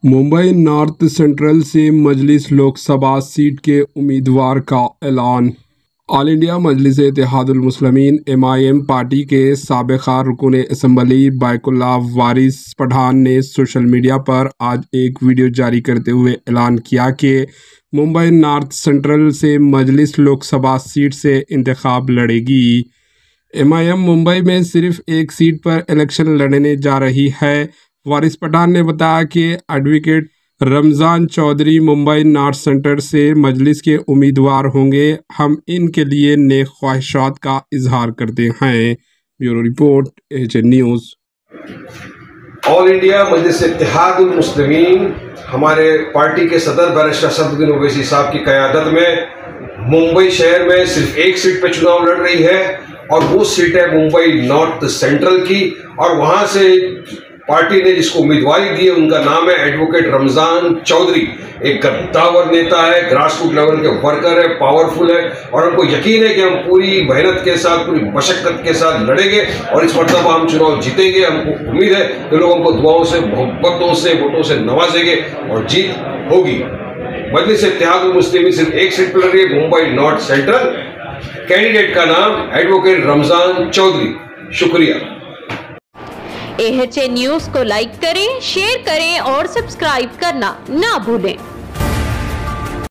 Mumbai north central से मजलिस Lok Sabha seat के उम्मीदवार का ऐलान। ऑल इंडिया मजलिस इत्तेहादुल मुस्लिमीन MIM पार्टी के साबिक़ा रुकन असम्बली बायकुल्लाह वारिस पठान ने सोशल मीडिया पर आज एक वीडियो जारी करते हुए ऐलान किया कि मुंबई नॉर्थ सेंट्रल से मजलिस लोकसभा सीट से इंतखाब लड़ेगी। MIM मुंबई में सिर्फ एक सीट पर इलेक्शन लड़ने जा रही है। वारिस पठान ने बताया कि advocate Ramzan Chaudhary Mumbai north centre से मजलिस के उम्मीदवार होंगे। हम इनके लिए नेक ख्वाहिशात का इजहार करते हैं। Bureau report AJ news. All India Majlis Ittehadul Muslimeen हमारे पार्टी के सदर बैरिस्टर असदुद्दीन ओवैसी साहब की क़यादत में मुंबई शहर में सिर्फ एक सीट पे चुनाव लड़ रही है और वो सीट है मुंबई नॉर्थ सेंट्रल की। और वहां से पार्टी ने जिसको उम्मीदवारी दी है उनका नाम है एडवोकेट रमज़ान चौधरी। एक गद्दावर नेता है, ग्रास रूट लेवल के वर्कर है, पावरफुल है और हमको यकीन है कि हम पूरी मेहनत के साथ, पूरी मशक्कत के साथ लड़ेंगे और इस मरतबा हम चुनाव जीतेंगे। हमको उम्मीद है कि लोग हमको दुआओं से, मोहब्बतों से, वोटों से नवाजेंगे और जीत होगी। मजलिस इत्तेहादुल मुस्लिमीन सिर्फ एक सीट पर लड़ रही है, मुंबई नॉर्थ सेंट्रल। कैंडिडेट का नाम एडवोकेट रमज़ान चौधरी। शुक्रिया। AHA न्यूज़ को लाइक करें, शेयर करें और सब्सक्राइब करना ना भूलें।